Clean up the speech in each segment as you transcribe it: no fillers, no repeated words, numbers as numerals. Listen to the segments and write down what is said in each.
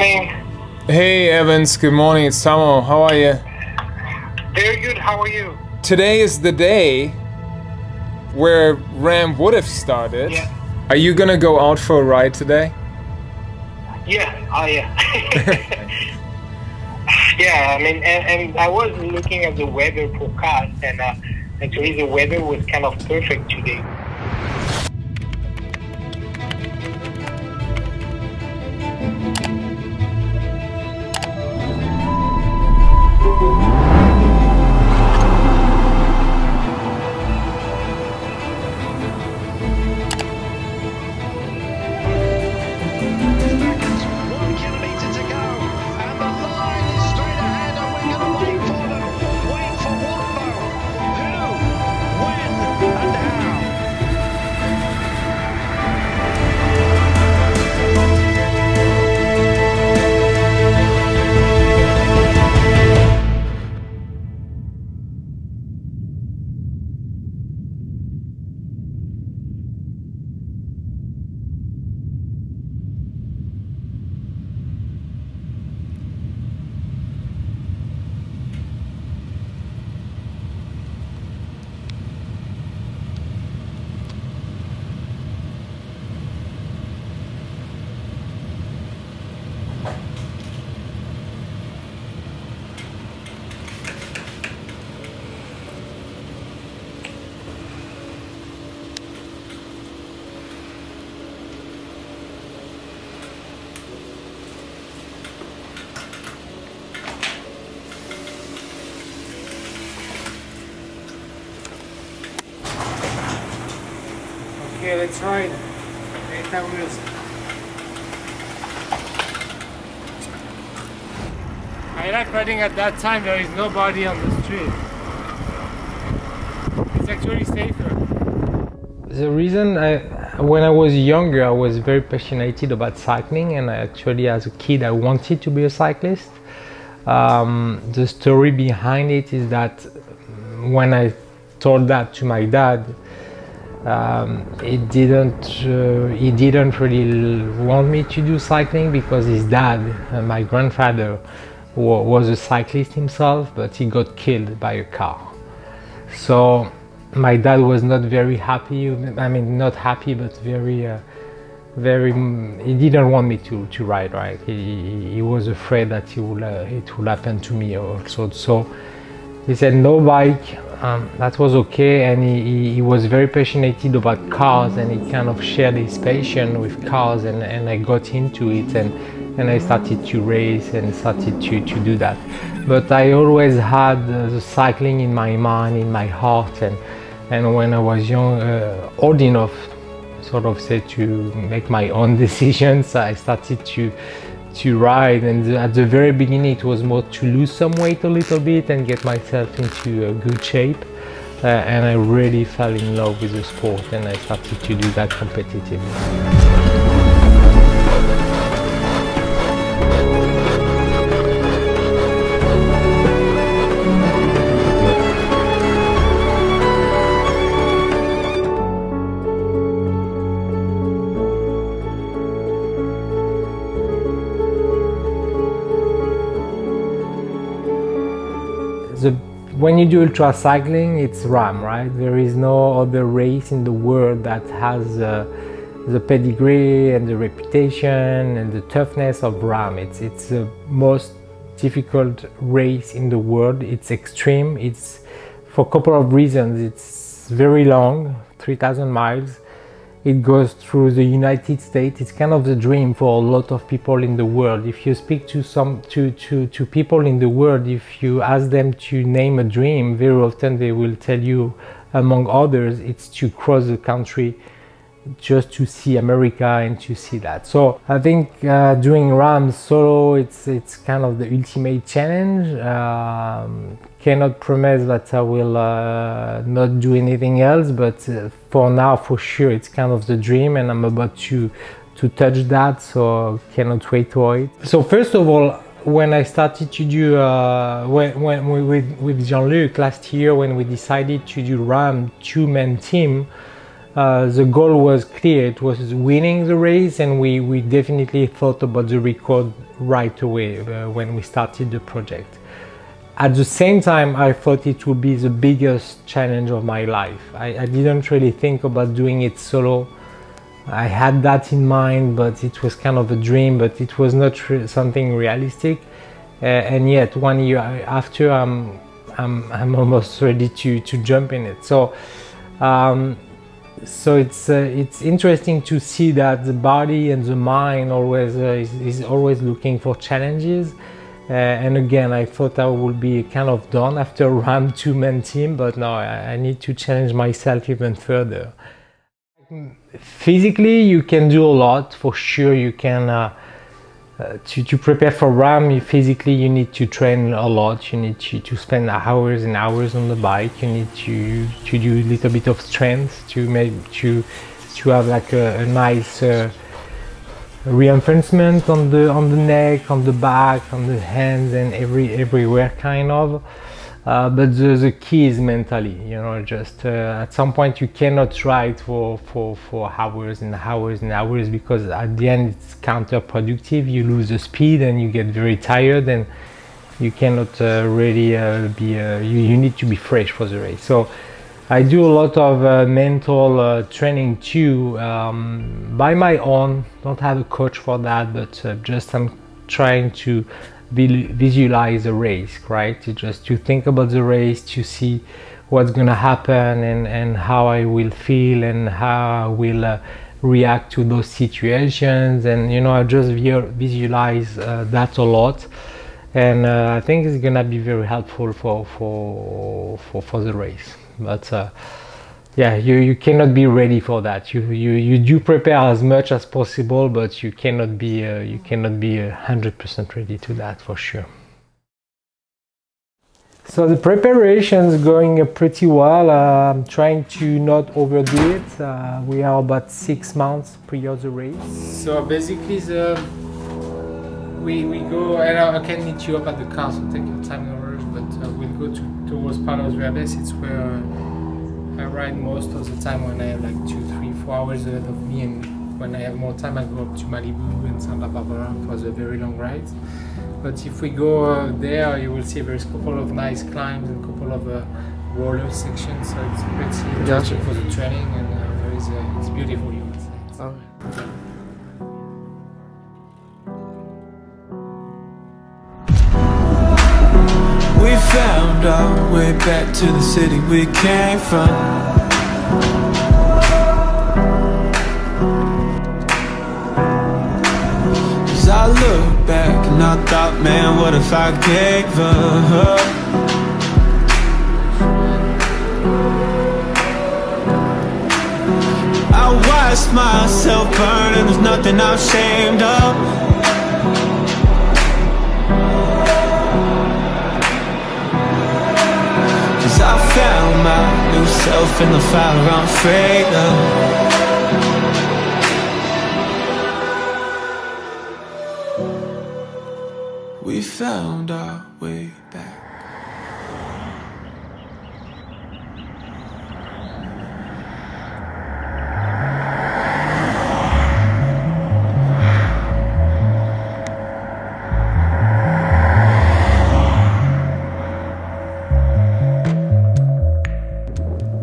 morning. Hey Evans, good morning, it's Samo. How are you? Very good, how are you? Today is the day where RAAM would have started. Yeah. Are you gonna go out for a ride today? Yeah. Yeah, I mean, and I was looking at the weather forecast, and actually the weather was kind of perfect today. Okay, let's ride. ATAQ wheels. I like riding at that time. There is nobody on the street. It's actually safer. The reason when I was younger, I was very passionate about cycling, and actually as a kid I wanted to be a cyclist. The story behind it is that when I told that to my dad, he didn't really want me to do cycling because his dad, my grandfather, was a cyclist himself, but he got killed by a car. So my dad was not very happy. I mean, not happy, but very. He didn't want me to ride. Right? He was afraid that it would happen to me also. So he said no bike. That was okay, and he was very passionate about cars, and he kind of shared his passion with cars, and I got into it, and I started to race and started to do that. But I always had the cycling in my mind, in my heart, and when I was young, old enough, sort of say, to make my own decisions, I started to ride, and at the very beginning it was more to lose some weight a little bit and get myself into a good shape, and I really fell in love with the sport, and I started to do that competitively. When you do ultra cycling, it's RAAM, right? There is no other race in the world that has the pedigree and the reputation and the toughness of RAAM. It's the most difficult race in the world. It's extreme. It's for a couple of reasons. It's very long, 3,000 miles. It goes through the United States. It's kind of the dream for a lot of people in the world. If you speak to people in the world, if you ask them to name a dream, very often they will tell you, among others, it's to cross the country just to see America and to see that. So I think doing RAAM solo, it's kind of the ultimate challenge. Cannot promise that I will not do anything else, but for now, for sure, it's kind of the dream, and I'm about to touch that, so cannot wait for it. So first of all, when I started to do with Jean-Luc last year, when we decided to do RAAM two-man team, the goal was clear. It was winning the race, and we definitely thought about the record right away when we started the project. At the same time, I thought it would be the biggest challenge of my life. I didn't really think about doing it solo. I had that in mind, but it was kind of a dream, but it was not something realistic. And yet 1 year after, I'm almost ready to jump in it. So it's interesting to see that the body and the mind always is always looking for challenges. And again, I thought I would be kind of done after RAAM two-man team, but no, I need to challenge myself even further. Physically, you can do a lot, for sure. You can, to prepare for RAAM, physically you need to train a lot. You need to spend hours and hours on the bike. You need to do a little bit of strength to have like a nice reinforcement on the neck, on the back, on the hands, and everywhere kind of. But the key is mentally, you know, just at some point you cannot ride for hours and hours and hours, because at the end it's counterproductive. You lose the speed and you get very tired, and you cannot really you need to be fresh for the race. So I do a lot of mental training too, by my own. Don't have a coach for that, but just I'm trying to visualize a race, right? To think about the race, to see what's gonna happen and how I will feel and how I will react to those situations. And you know, I just visualize that a lot, and I think it's gonna be very helpful for the race. But yeah, you cannot be ready for that. You do prepare as much as possible, but you cannot be 100% ready to that, for sure. So the preparation is going pretty well. I'm trying to not overdo it. We are about 6 months prior to the race. So basically, we go, and I can meet you up at the car, so take your time, no rush. But we'll go towards Palos Verdes. It's where I ride most of the time when I have like 2, 3, 4 hours ahead of me, and when I have more time I go up to Malibu and Santa Barbara for the very long rides. But if we go there, you will see there's a couple of nice climbs and a couple of roller sections, so it's pretty interesting for the training, and it's beautiful, you would say. Okay. We found our way back to the city we came from. As I look back and I thought, man, what if I gave up? I watched myself burn and there's nothing I'm ashamed of. I found my new self in the fire I'm afraid of. We found our way back.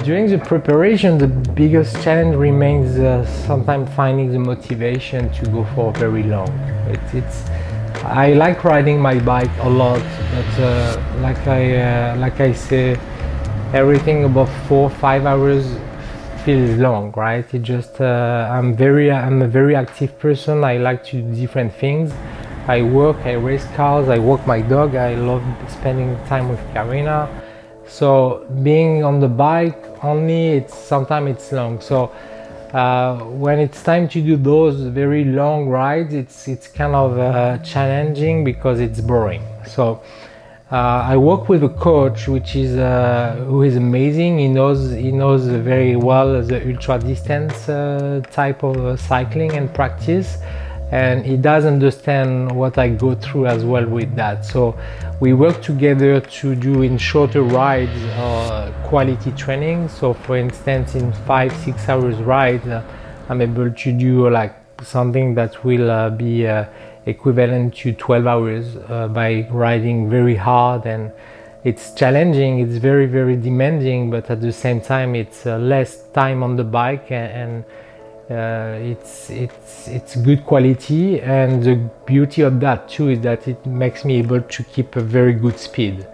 During the preparation, the biggest challenge remains sometimes finding the motivation to go for very long. I like riding my bike a lot, but like I say, everything above 4 or 5 hours feels long, right? It just I'm a very active person. I like to do different things. I work, I race cars, I walk my dog. I love spending time with Karina. So being on the bike only, sometimes it's long. So when it's time to do those very long rides, it's kind of challenging because it's boring. So I work with a coach, which is who is amazing. He knows very well the ultra distance type of cycling and practice, and he does understand what I go through as well with that. So we work together to do in shorter rides quality training. So for instance, in 5-6 hours rides, I'm able to do like something that will be equivalent to 12 hours by riding very hard, and it's challenging, it's very, very demanding, but at the same time it's less time on the bike, and it's good quality. And the beauty of that too is that it makes me able to keep a very good speed.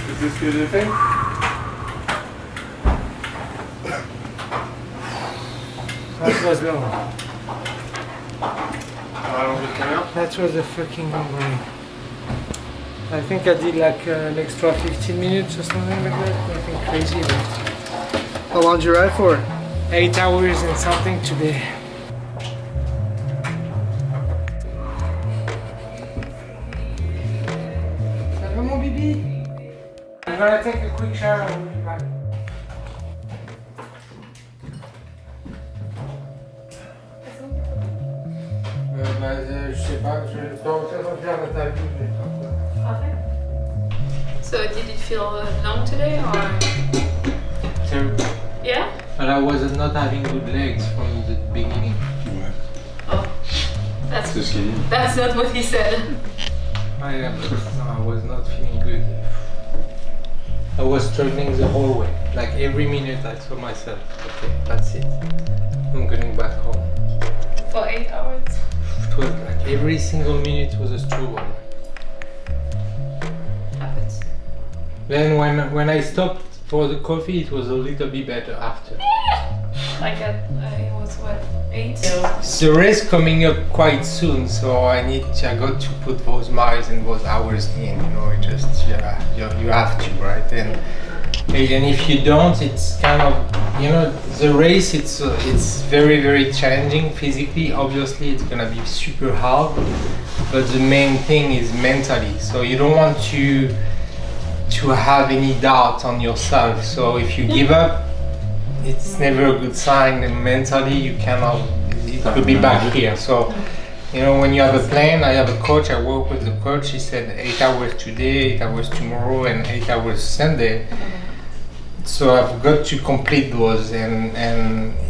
Is this good, I think? That was long. That was a fucking long way. I think I did like an extra 15 minutes or something like that. Nothing crazy, but... How long did you ride for? 8 hours and something today. I'm gonna take a quick shower and we'll be back. Je sais pas, je dois faire la table. Okay. So did it feel long today or? Terrible. Yeah? But I was not having good legs from the beginning. Oh, that's not what he said. I was not feeling good. I was struggling the whole way. Like every minute I told myself, okay, that's it. I'm going back home. For 8 hours? It was like every single minute was a struggle. Happens. Then when I stopped for the coffee, it was a little bit better after. Like it was what, 8? The race coming up quite soon, so I got to put those miles and those hours in, you know, it just, yeah, you have to, right? And if you don't, it's kind of, you know, the race, it's very, very challenging physically. Obviously, it's gonna be super hard, but the main thing is mentally. So you don't want to have any doubt on yourself. So if you give up, it's never a good sign, and mentally you cannot, it could be back here. So, you know, when you have a plan, I have a coach, I work with the coach, he said 8 hours today, 8 hours tomorrow, and 8 hours Sunday. So I've got to complete those, and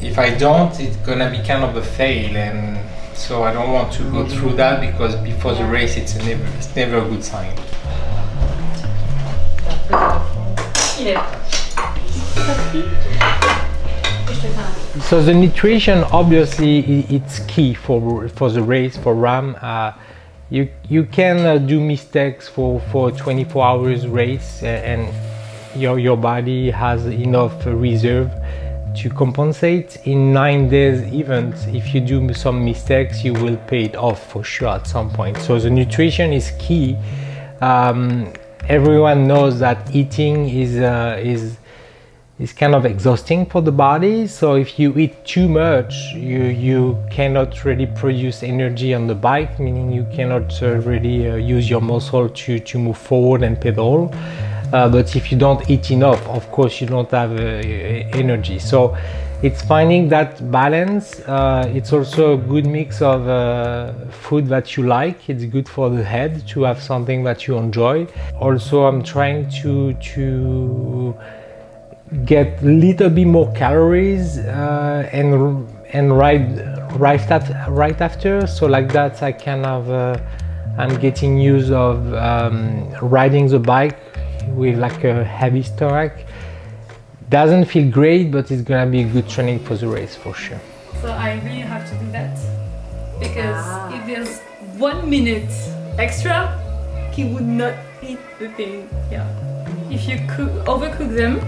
if I don't, it's gonna be kind of a fail, and so I don't want to go through that, because before the race it's never a good sign. Yeah. So the nutrition, obviously, it's key for the race, for RAAM. You can do mistakes for a 24 hours race, and your body has enough reserve to compensate. In 9 days event, if you do some mistakes, you will pay it off for sure at some point. So the nutrition is key. Everyone knows that eating is kind of exhausting for the body. So if you eat too much, you cannot really produce energy on the bike, meaning you cannot really use your muscle to move forward and pedal. But if you don't eat enough, of course you don't have energy. So it's finding that balance. It's also a good mix of food that you like. It's good for the head to have something that you enjoy. Also, I'm trying to get a little bit more calories and ride right after. So like that, I can have. I'm getting used of riding the bike with like a heavy stomach. Doesn't feel great, but it's gonna be a good training for the race for sure. So I really have to do that, because if there's 1 minute extra, he would not eat the thing. Yeah. If you overcook them,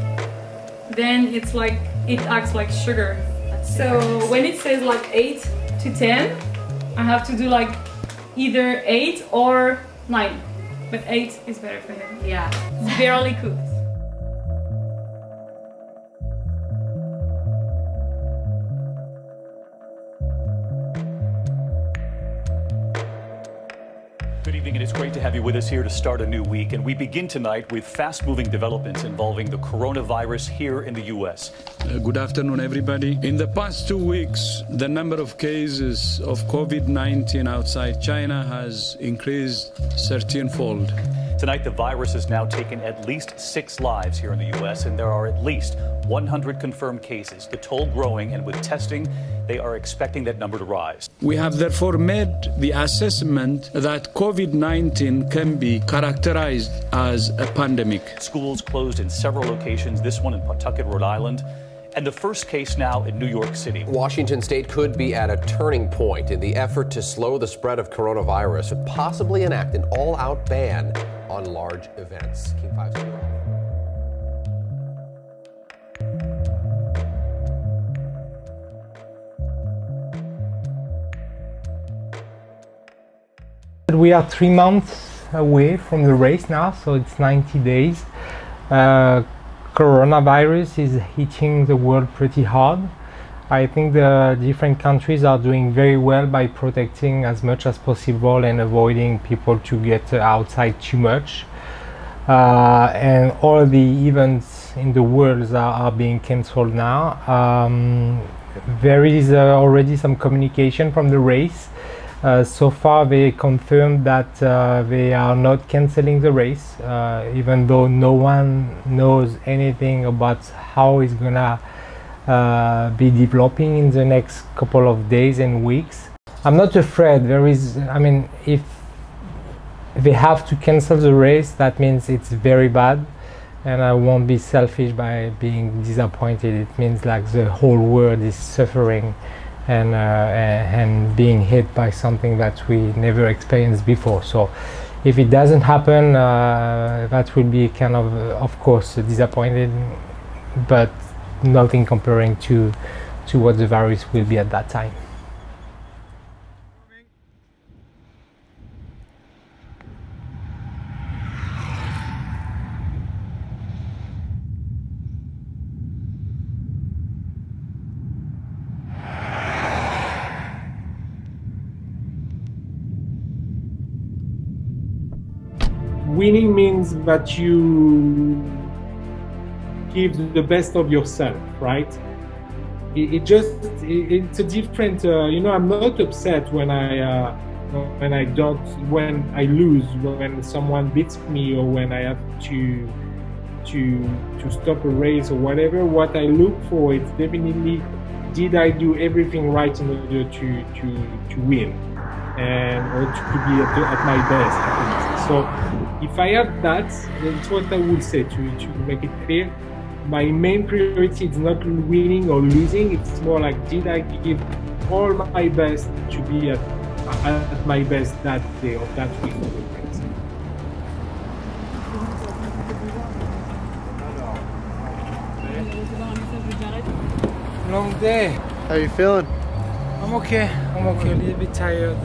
then it's like it acts like sugar. So when it says like 8 to 10, I have to do like either 8 or 9. But 8 is better for him. Yeah. It's barely cooked. Good evening, and it's great to have you with us here to start a new week, and we begin tonight with fast-moving developments involving the coronavirus here in the U.S. Good afternoon, everybody. In the past 2 weeks, the number of cases of COVID-19 outside China has increased 13-fold. Tonight, the virus has now taken at least 6 lives here in the U.S., and there are at least 100 confirmed cases. The toll growing, and with testing, they are expecting that number to rise. We have therefore made the assessment that COVID-19 can be characterized as a pandemic. Schools closed in several locations, this one in Pawtucket, Rhode Island, and the first case now in New York City. Washington state could be at a turning point in the effort to slow the spread of coronavirus and possibly enact an all-out ban on large events. King 5. We are 3 months away from the race now, so it's 90 days. Coronavirus is hitting the world pretty hard. I think the different countries are doing very well by protecting as much as possible and avoiding people to get outside too much. And all the events in the world are being cancelled now. There is already some communication from the race. So far they confirmed that they are not cancelling the race, even though no one knows anything about how it's gonna be developing in the next couple of days and weeks. I'm not afraid. If they have to cancel the race, that means it's very bad, and I won't be selfish by being disappointed. It means like the whole world is suffering and being hit by something that we never experienced before. So if it doesn't happen, that will be kind of course disappointed, but nothing comparing to what the virus will be at that time. Winning means that you give the best of yourself, right? It's a different, I'm not upset when I lose, when someone beats me, or when I have to stop a race or whatever. What I look for is definitely, did I do everything right in order to win, and or to be at my best, at least. So if I have that, that's what I would say, to make it clear. My main priority is not winning or losing. It's more like, did I give all my best to be at my best that day or that week? Long day. How you feeling? I'm okay. A little bit tired.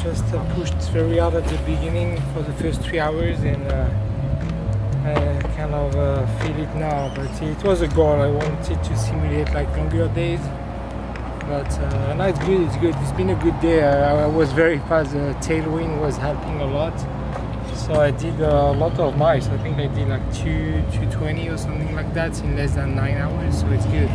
Just pushed very hard at the beginning for the first 3 hours, and I kind of feel it now. But it was a goal. I wanted to simulate like longer days. But no, it's good. It's been a good day. I was very fast. The tailwind was helping a lot. So I did a lot of miles. I think I did like 220 or something like that in less than 9 hours. So it's good.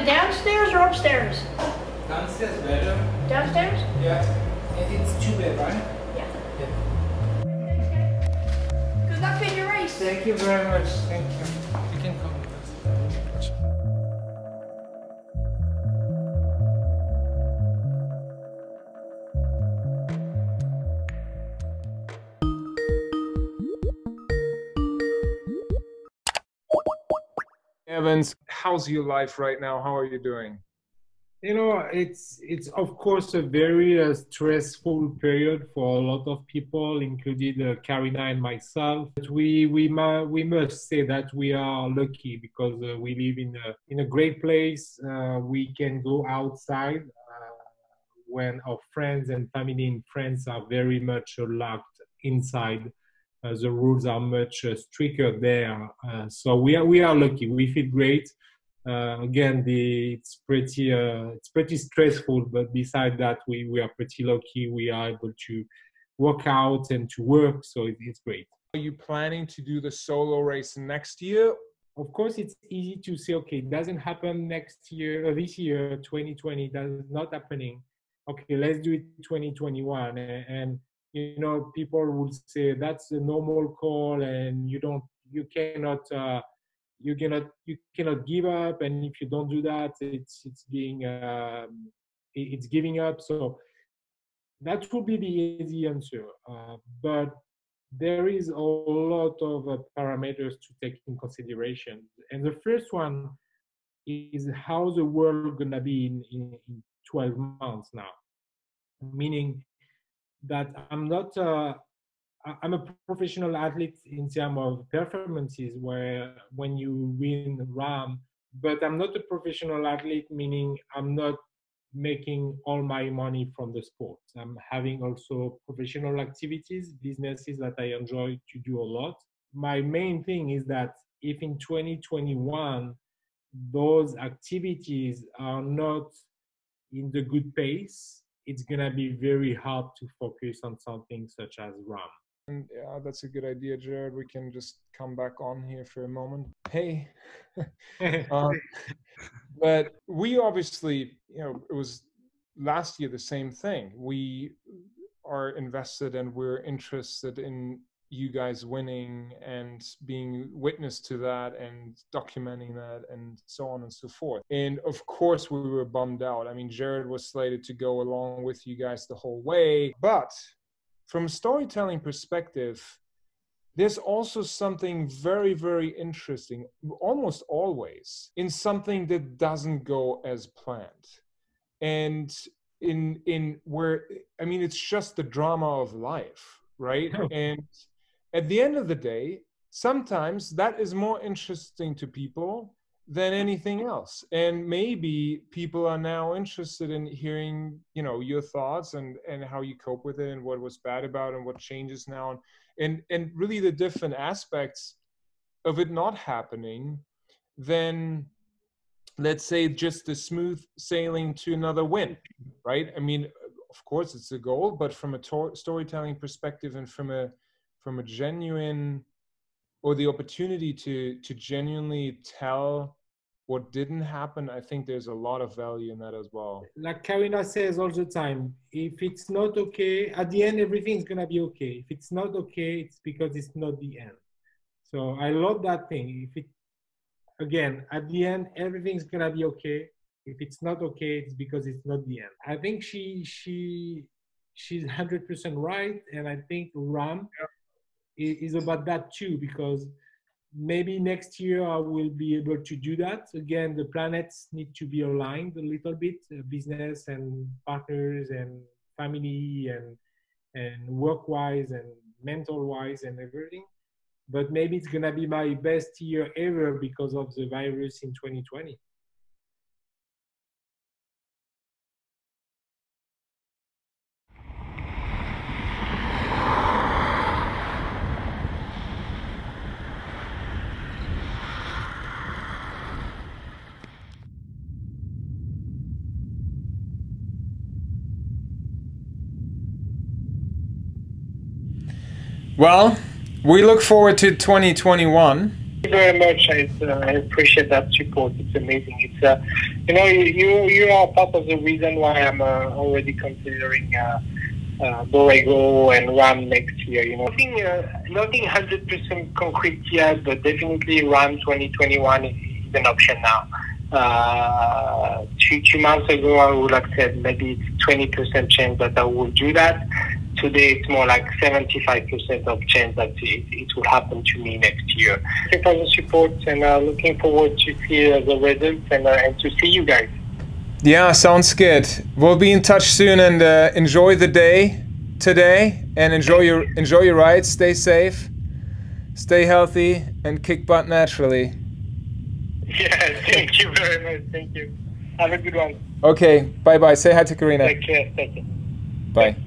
Downstairs or upstairs? Downstairs better. Downstairs? Yeah. It's 2 bed, right? Yeah. Yeah. Good luck in your race. Thank you very much. Thank you. You can come with us. Evans, how's your life right now? How are you doing? It's of course a very stressful period for a lot of people, including Karina and myself. But we must say that we are lucky because we live in a great place. We can go outside when our friends and family and friends are very much locked inside. The rules are much stricter there. So we are lucky. We feel great. Again, it's pretty stressful, but beside that, we are pretty lucky. We are able to work out and to work, so it's great. Are you planning to do the solo race next year? Of course, it's easy to say, okay, it doesn't happen next year, or this year, 2020, that's not happening. Okay, let's do it 2021. And you know, people will say that's a normal call, and you cannot give up. And if you don't do that, it's giving up. So that would be the easy answer. But there is a lot of parameters to take in consideration. And the first one is how the world gonna be in 12 months now. Meaning that I'm a professional athlete in terms of performances where when you win RAAM, but I'm not a professional athlete, meaning I'm not making all my money from the sport. I'm having also professional activities, businesses that I enjoy to do a lot. My main thing is that if in 2021, those activities are not in the good pace, it's gonna be very hard to focus on something such as RAAM. And yeah, that's a good idea, Jared. We can just come back on here for a moment. Hey. But we obviously, you know, it was last year the same thing. We are invested and we're interested in you guys winning and being witness to that and documenting that and so on and so forth. And of course we were bummed out. I mean, Jared was slated to go along with you guys the whole way, but from a storytelling perspective, there's also something very, very interesting, almost always, in something that doesn't go as planned. And in where, I mean, it's just the drama of life, right? And at the end of the day, sometimes that is more interesting to people than anything else. And maybe people are now interested in hearing, you know, your thoughts and how you cope with it and what was bad about it and what changes now. And really the different aspects of it not happening than, let's say, just the smooth sailing to another win, right? I mean, of course it's a goal, but from a storytelling perspective and from a genuine, or the opportunity to genuinely tell what didn't happen, I think there's a lot of value in that as well. Like Karina says all the time, if it's not okay, at the end, everything's gonna be okay. If it's not okay, it's because it's not the end. So I love that thing. Again, at the end, everything's gonna be okay. If it's not okay, it's because it's not the end. I think she's 100% right, and I think RAAM is about that too, because maybe next year I will be able to do that. Again, the planets need to be aligned a little bit, business and partners and family and work-wise and mental-wise and everything. But maybe it's gonna be my best year ever because of the virus in 2020. Well, we look forward to 2021. Thank you very much. I appreciate that support. It's amazing. It's you know, you are part of the reason why I'm already considering Borrego and RAAM next year. You know, nothing 100% concrete yet, but definitely RAAM 2021 is an option now. 2 months ago, I would have said maybe it's 20% chance that I will do that. Today, it's more like 75% of chance that it will happen to me next year. Thank you for the support, and looking forward to see the results and to see you guys. Yeah, sounds good. We'll be in touch soon, and enjoy the day today, and enjoy your ride. Stay safe, stay healthy, and kick butt naturally. Yeah, thank you very much. Thank you. Have a good one. Okay, bye-bye. Say hi to Karina. Take care. Take care. Bye.